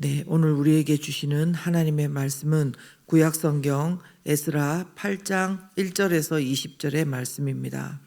네, 오늘 우리에게 주시는 하나님의 말씀은 구약성경 에스라 8장 1절에서 20절의 말씀입니다.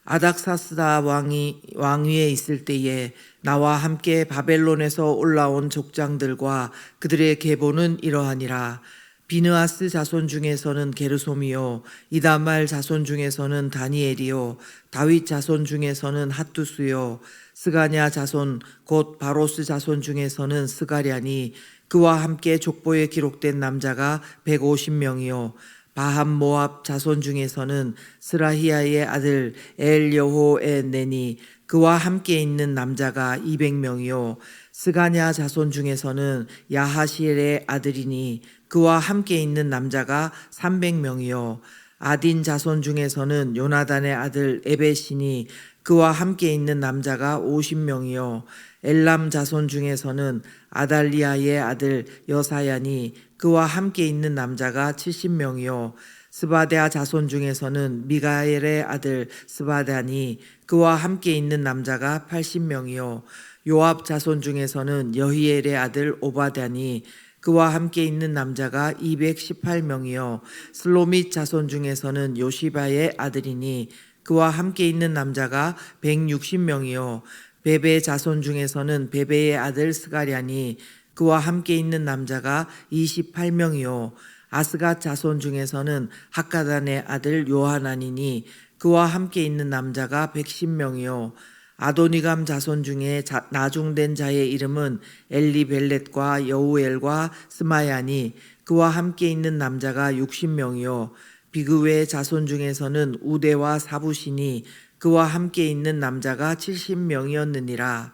아닥사스다 왕위에 있을 때에 나와 함께 바벨론에서 올라온 족장들과 그들의 계보는 이러하니라. 비느하스 자손 중에서는 게르솜이요, 이다말 자손 중에서는 다니엘이요, 다윗 자손 중에서는 핫두스요, 스가냐 자손 곧 바로스 자손 중에서는 스가랴니, 그와 함께 족보에 기록된 남자가 150명이요 바함 모압 자손 중에서는 스라히야의 아들 엘여호에네니, 그와 함께 있는 남자가 200명이요 스가냐 자손 중에서는 야하시엘의 아들이니, 그와 함께 있는 남자가 300명이요 아딘 자손 중에서는 요나단의 아들 에벳이니, 그와 함께 있는 남자가 50명이요 엘람 자손 중에서는 아달리아의 아들 여사야니, 그와 함께 있는 남자가 70명이요 스바데아 자손 중에서는 미가엘의 아들 스바다니, 그와 함께 있는 남자가 80명이요 요압 자손 중에서는 여히엘의 아들 오바다니, 그와 함께 있는 남자가 218명이요 슬로밋 자손 중에서는 요시바의 아들이니, 그와 함께 있는 남자가 160명이요 베베 자손 중에서는 베베의 아들 스가랴니, 그와 함께 있는 남자가 28명이요 아스갓 자손 중에서는 학가단의 아들 요하나니니, 그와 함께 있는 남자가 110명이요 아도니감 자손 중에 나중된 자의 이름은 엘리벨렛과 여우엘과 스마야니, 그와 함께 있는 남자가 60명이요 비그웨 자손 중에서는 우데와 사부시니, 그와 함께 있는 남자가 70명이었느니라.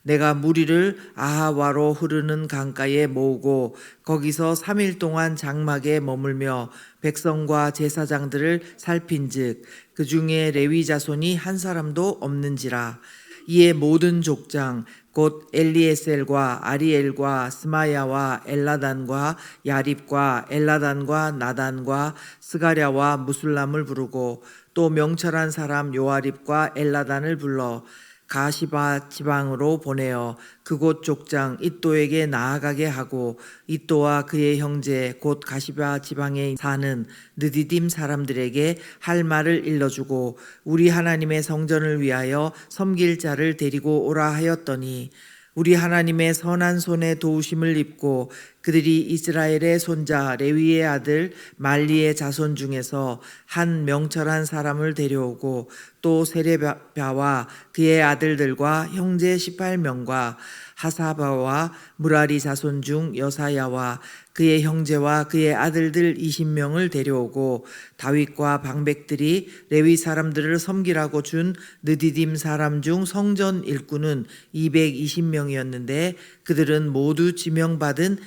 내가 무리를 아하와로 흐르는 강가에 모으고 거기서 3일 동안 장막에 머물며 백성과 제사장들을 살핀즉 그 중에 레위 자손이 한 사람도 없는지라. 이에 모든 족장 곧 엘리에셀과 아리엘과 스마야와 엘라단과 야립과 엘라단과 나단과 스가랴와 무술람을 부르고 또 명철한 사람 요아립과 엘라단을 불러 가시바 지방으로 보내어 그곳 족장 이또에게 나아가게 하고, 이또와 그의 형제 곧 가시바 지방에 사는 느디딤 사람들에게 할 말을 일러주고 우리 하나님의 성전을 위하여 섬길 자를 데리고 오라 하였더니, 우리 하나님의 선한 손에 도우심을 입고 그들이 이스라엘의 손자 레위의 아들 말리의 자손 중에서 한 명철한 사람을 데려오고 또 세레비아와 그의 아들들과 형제 18명과 하사바와 무라리 자손 중 여사야와 그의 형제와 그의 아들들 20명을 데려오고 다윗과 방백들이 레위 사람들을 섬기라고 준 느디딤 사람 중 성전 일꾼은 220명이었는데 그들은 모두 지명받은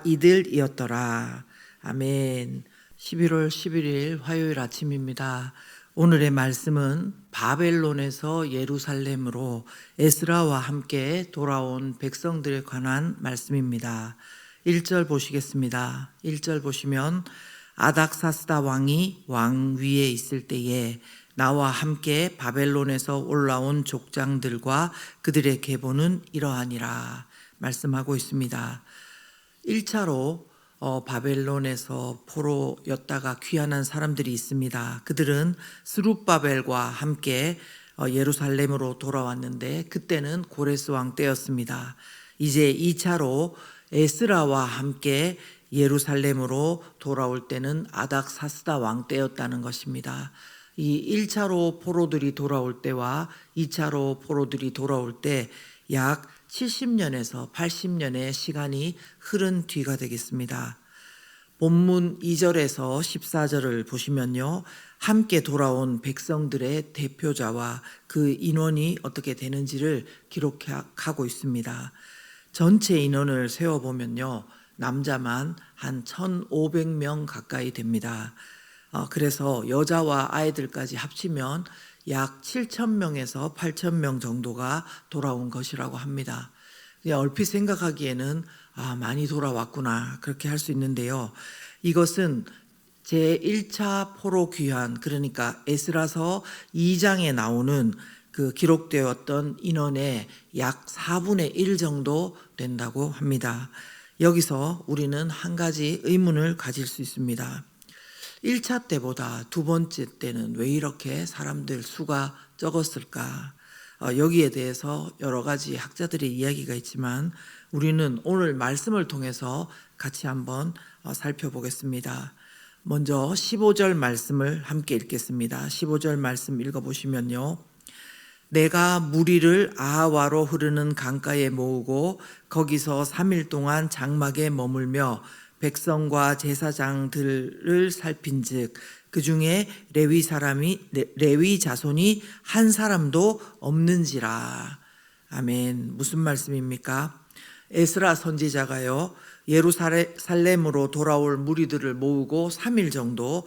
이들이었더라. 아멘. 11월 11일 화요일 아침입니다. 오늘의 말씀은 바벨론에서 예루살렘으로 에스라와 함께 돌아온 백성들에 관한 말씀입니다. 1절 보시겠습니다. 1절 보시면 아닥사스다 왕이 왕위에 있을 때에 나와 함께 바벨론에서 올라온 족장들과 그들의 계보는 이러하니라 말씀하고 있습니다. 1차로 바벨론에서 포로였다가 귀환한 사람들이 있습니다. 그들은 스룹바벨과 함께 예루살렘으로 돌아왔는데 그때는 고레스 왕 때였습니다. 이제 2차로 에스라와 함께 예루살렘으로 돌아올 때는 아닥사스다 왕 때였다는 것입니다. 이 1차로 포로들이 돌아올 때와 2차로 포로들이 돌아올 때 약 70년에서 80년의 시간이 흐른 뒤가 되겠습니다. 본문 2절에서 14절을 보시면요, 함께 돌아온 백성들의 대표자와 그 인원이 어떻게 되는지를 기록하고 있습니다. 전체 인원을 세어보면요, 남자만 한 1,500명 가까이 됩니다. 그래서 여자와 아이들까지 합치면 약 7,000명에서 8,000명 정도가 돌아온 것이라고 합니다. 얼핏 생각하기에는 많이 돌아왔구나 그렇게 할 수 있는데요. 이것은 제1차 포로 귀환, 그러니까 에스라서 2장에 나오는 그 기록되었던 인원의 약 4분의 1 정도 된다고 합니다. 여기서 우리는 한 가지 의문을 가질 수 있습니다. 1차 때보다 두 번째 때는 왜 이렇게 사람들 수가 적었을까? 여기에 대해서 여러 가지 학자들의 이야기가 있지만 우리는 오늘 말씀을 통해서 같이 한번 살펴보겠습니다. 먼저 15절 말씀을 함께 읽겠습니다. 15절 말씀 읽어보시면요. 내가 무리를 아하와로 흐르는 강가에 모으고 거기서 3일 동안 장막에 머물며 백성과 제사장들을 살핀즉 그 중에 레위 자손이 한 사람도 없는지라. 아멘. 무슨 말씀입니까? 에스라 선지자가요, 예루살렘으로 돌아올 무리들을 모으고 3일 정도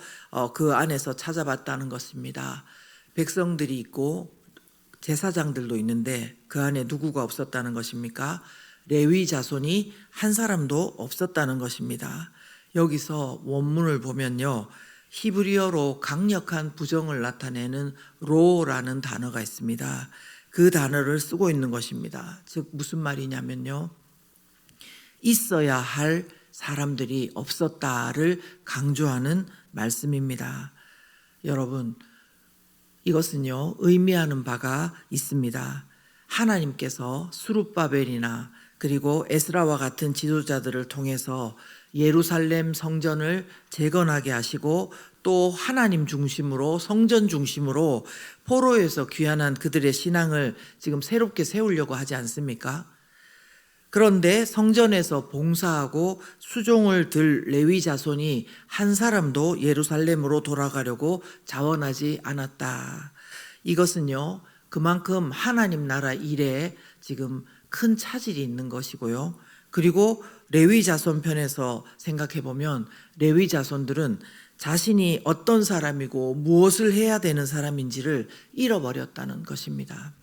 그 안에서 찾아봤다는 것입니다. 백성들이 있고 제사장들도 있는데 그 안에 누구가 없었다는 것입니까? 레위 자손이 한 사람도 없었다는 것입니다. 여기서 원문을 보면요, 히브리어로 강력한 부정을 나타내는 로라는 단어가 있습니다. 그 단어를 쓰고 있는 것입니다. 즉 무슨 말이냐면요, 있어야 할 사람들이 없었다를 강조하는 말씀입니다. 여러분, 이것은요, 의미하는 바가 있습니다. 하나님께서 수룹바벨이나 그리고 에스라와 같은 지도자들을 통해서 예루살렘 성전을 재건하게 하시고 또 하나님 중심으로, 성전 중심으로 포로에서 귀환한 그들의 신앙을 지금 새롭게 세우려고 하지 않습니까? 그런데 성전에서 봉사하고 수종을 들 레위 자손이 한 사람도 예루살렘으로 돌아가려고 자원하지 않았다. 이것은요, 그만큼 하나님 나라 일에 지금 큰 차질이 있는 것이고요. 그리고 레위 자손 편에서 생각해 보면 레위 자손들은 자신이 어떤 사람이고 무엇을 해야 되는 사람인지를 잃어버렸다는 것입니다.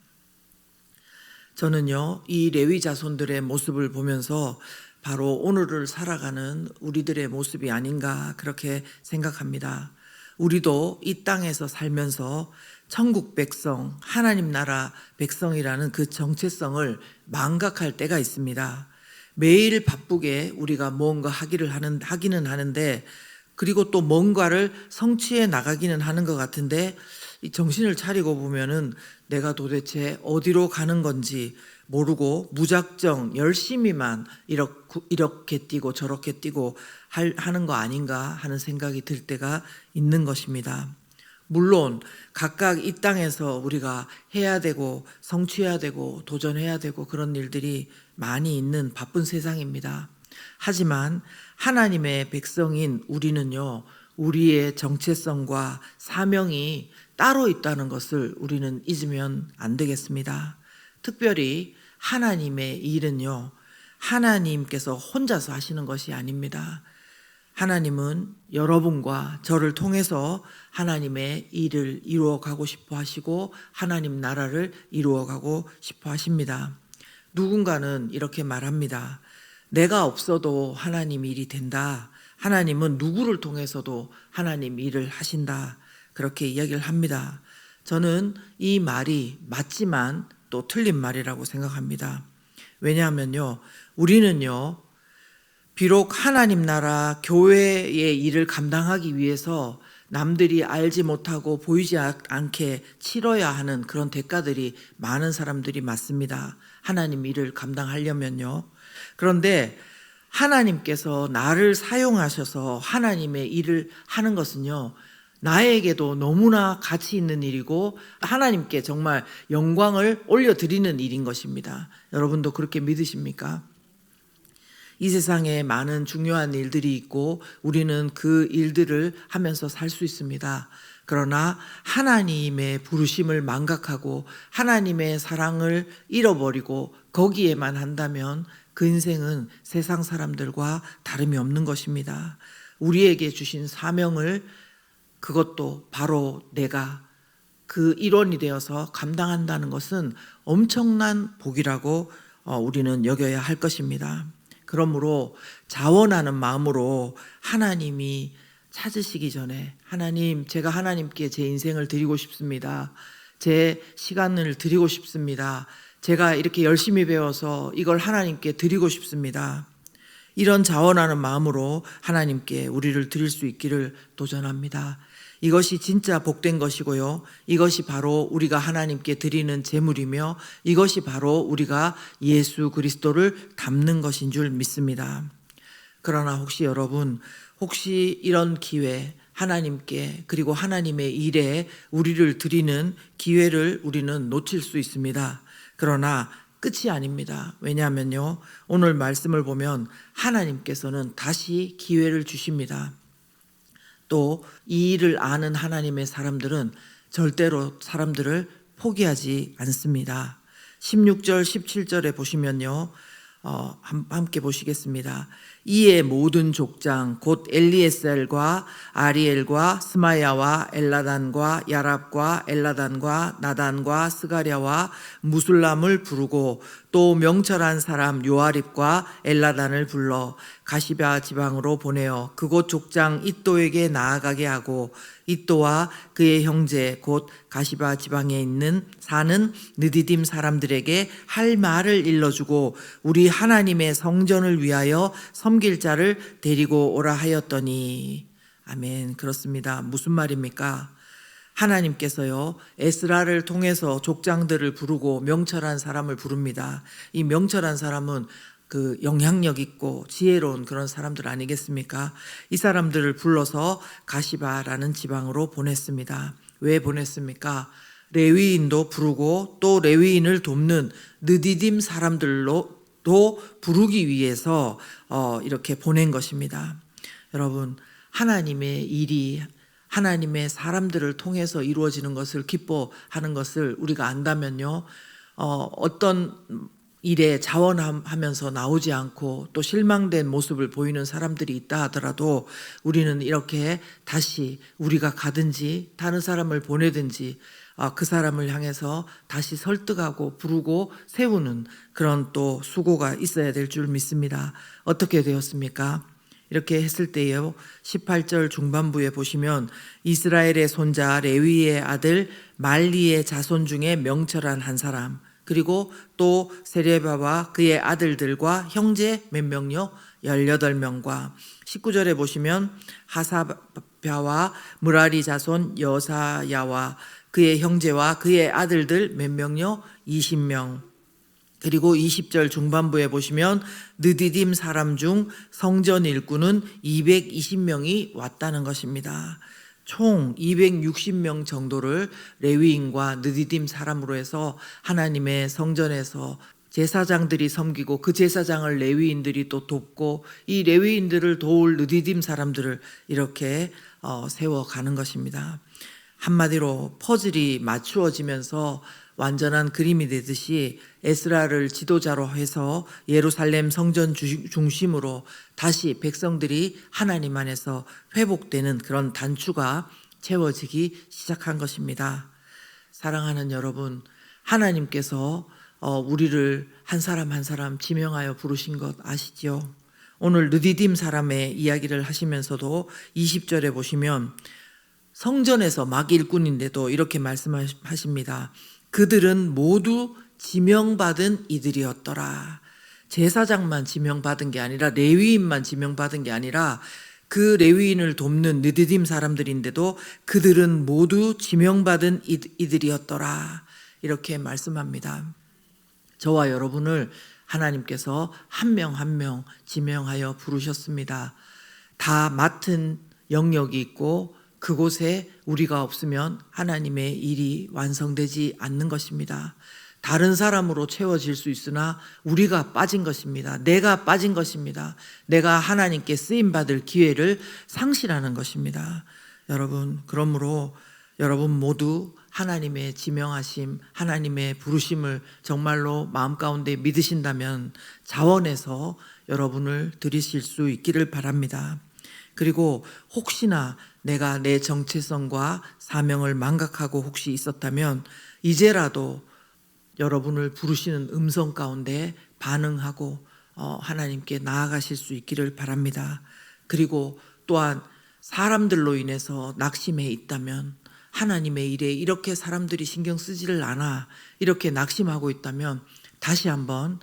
저는요, 이 레위 자손들의 모습을 보면서 바로 오늘을 살아가는 우리들의 모습이 아닌가 그렇게 생각합니다. 우리도 이 땅에서 살면서 천국 백성, 하나님 나라 백성이라는 그 정체성을 망각할 때가 있습니다. 매일 바쁘게 우리가 뭔가 하기는 하는데, 그리고 또 뭔가를 성취해 나가기는 하는 것 같은데, 이 정신을 차리고 보면은 내가 도대체 어디로 가는 건지 모르고 무작정 열심히만 이렇게 뛰고 저렇게 뛰고 하는 거 아닌가 하는 생각이 들 때가 있는 것입니다. 물론 각각 이 땅에서 우리가 해야 되고 성취해야 되고 도전해야 되고 그런 일들이 많이 있는 바쁜 세상입니다. 하지만 하나님의 백성인 우리는요, 우리의 정체성과 사명이 따로 있다는 것을 우리는 잊으면 안 되겠습니다. 특별히 하나님의 일은요, 하나님께서 혼자서 하시는 것이 아닙니다. 하나님은 여러분과 저를 통해서 하나님의 일을 이루어가고 싶어 하시고 하나님 나라를 이루어가고 싶어 하십니다. 누군가는 이렇게 말합니다. 내가 없어도 하나님 일이 된다. 하나님은 누구를 통해서도 하나님 일을 하신다. 그렇게 이야기를 합니다. 저는 이 말이 맞지만 또 틀린 말이라고 생각합니다. 왜냐하면요, 우리는요, 비록 하나님 나라 교회의 일을 감당하기 위해서 남들이 알지 못하고 보이지 않게 치러야 하는 그런 대가들이 많은 사람들이 맞습니다. 하나님 일을 감당하려면요. 그런데 하나님께서 나를 사용하셔서 하나님의 일을 하는 것은요, 나에게도 너무나 가치 있는 일이고 하나님께 정말 영광을 올려드리는 일인 것입니다. 여러분도 그렇게 믿으십니까? 이 세상에 많은 중요한 일들이 있고 우리는 그 일들을 하면서 살 수 있습니다. 그러나 하나님의 부르심을 망각하고 하나님의 사랑을 잃어버리고 거기에만 한다면 그 인생은 세상 사람들과 다름이 없는 것입니다. 우리에게 주신 사명을, 그것도 바로 내가 그 일원이 되어서 감당한다는 것은 엄청난 복이라고 우리는 여겨야 할 것입니다. 그러므로 자원하는 마음으로 하나님이 찾으시기 전에, 하나님, 제가 하나님께 제 인생을 드리고 싶습니다. 제 시간을 드리고 싶습니다. 제가 이렇게 열심히 배워서 이걸 하나님께 드리고 싶습니다. 이런 자원하는 마음으로 하나님께 우리를 드릴 수 있기를 도전합니다. 이것이 진짜 복된 것이고요. 이것이 바로 우리가 하나님께 드리는 제물이며 이것이 바로 우리가 예수 그리스도를 닮는 것인 줄 믿습니다. 그러나 혹시 여러분, 혹시 이런 기회, 하나님께 그리고 하나님의 일에 우리를 드리는 기회를 우리는 놓칠 수 있습니다. 그러나 끝이 아닙니다. 왜냐하면요, 오늘 말씀을 보면 하나님께서는 다시 기회를 주십니다. 또 이 일을 아는 하나님의 사람들은 절대로 사람들을 포기하지 않습니다. 16절 17절에 보시면요, 함께 보시겠습니다. 이에 모든 족장 곧 엘리에셀과 아리엘과 스마야와 엘라단과 야랍과 엘라단과 나단과 스가랴와 무술람을 부르고 또 명철한 사람 요아립과 엘라단을 불러 가시바 지방으로 보내어 그곳 족장 잇도에게 나아가게 하고 잇도와 그의 형제 곧 가시바 지방에 있는 사는 느디딤 사람들에게 할 말을 일러주고 우리 하나님의 성전을 위하여 섬길 자를 데리고 오라 하였더니. 아멘. 그렇습니다. 무슨 말입니까? 하나님께서요, 에스라를 통해서 족장들을 부르고 명철한 사람을 부릅니다. 이 명철한 사람은 그 영향력 있고 지혜로운 그런 사람들 아니겠습니까? 이 사람들을 불러서 가시바라는 지방으로 보냈습니다. 왜 보냈습니까? 레위인도 부르고 또 레위인을 돕는 느디딤 사람들로 도 부르기 위해서 이렇게 보낸 것입니다. 여러분, 하나님의 일이 하나님의 사람들을 통해서 이루어지는 것을 기뻐하는 것을 우리가 안다면요, 어떤 일에 자원하면서 나오지 않고 또 실망된 모습을 보이는 사람들이 있다 하더라도 우리는 이렇게 다시 우리가 가든지 다른 사람을 보내든지 그 사람을 향해서 다시 설득하고 부르고 세우는 그런 또 수고가 있어야 될 줄 믿습니다. 어떻게 되었습니까? 이렇게 했을 때요, 18절 중반부에 보시면 이스라엘의 손자 레위의 아들 말리의 자손 중에 명철한 한 사람, 그리고 또 세레바와 그의 아들들과 형제 몇 명요? 18명과 19절에 보시면 하사랴와 무라리 자손 여사야와 그의 형제와 그의 아들들 몇 명요? 20명. 그리고 20절 중반부에 보시면 느디딤 사람 중 성전 일꾼은 220명이 왔다는 것입니다. 총 260명 정도를 레위인과 느디딤 사람으로 해서 하나님의 성전에서 제사장들이 섬기고 그 제사장을 레위인들이 또 돕고 이 레위인들을 도울 느디딤 사람들을 이렇게 세워가는 것입니다. 한마디로 퍼즐이 맞추어지면서 완전한 그림이 되듯이 에스라를 지도자로 해서 예루살렘 성전 중심으로 다시 백성들이 하나님 안에서 회복되는 그런 단추가 채워지기 시작한 것입니다. 사랑하는 여러분, 하나님께서 우리를 한 사람 한 사람 지명하여 부르신 것 아시죠? 오늘 느디딤 사람의 이야기를 하시면서도 20절에 보시면 성전에서 막 일꾼인데도 이렇게 말씀하십니다. 그들은 모두 지명받은 이들이었더라. 제사장만 지명받은 게 아니라 레위인만 지명받은 게 아니라 그 레위인을 돕는 느디딤 사람들인데도 그들은 모두 지명받은 이들이었더라. 이렇게 말씀합니다. 저와 여러분을 하나님께서 한 명 한 명 지명하여 부르셨습니다. 다 맡은 영역이 있고 그곳에 우리가 없으면 하나님의 일이 완성되지 않는 것입니다. 다른 사람으로 채워질 수 있으나 우리가 빠진 것입니다. 내가 빠진 것입니다. 내가 하나님께 쓰임받을 기회를 상실하는 것입니다. 여러분, 그러므로 여러분 모두 하나님의 지명하심, 하나님의 부르심을 정말로 마음 가운데 믿으신다면 자원해서 여러분을 드리실 수 있기를 바랍니다. 그리고 혹시나 내가 내 정체성과 사명을 망각하고 혹시 있었다면 이제라도 여러분을 부르시는 음성 가운데 반응하고 하나님께 나아가실 수 있기를 바랍니다. 그리고 또한 사람들로 인해서 낙심해 있다면 하나님의 일에 이렇게 사람들이 신경 쓰지를 않아 이렇게 낙심하고 있다면 다시 한번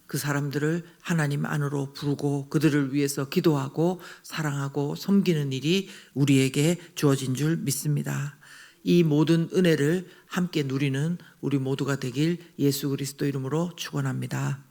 그 사람들을 하나님 안으로 부르고 그들을 위해서 기도하고 사랑하고 섬기는 일이 우리에게 주어진 줄 믿습니다. 이 모든 은혜를 함께 누리는 우리 모두가 되길 예수 그리스도 이름으로 축원합니다.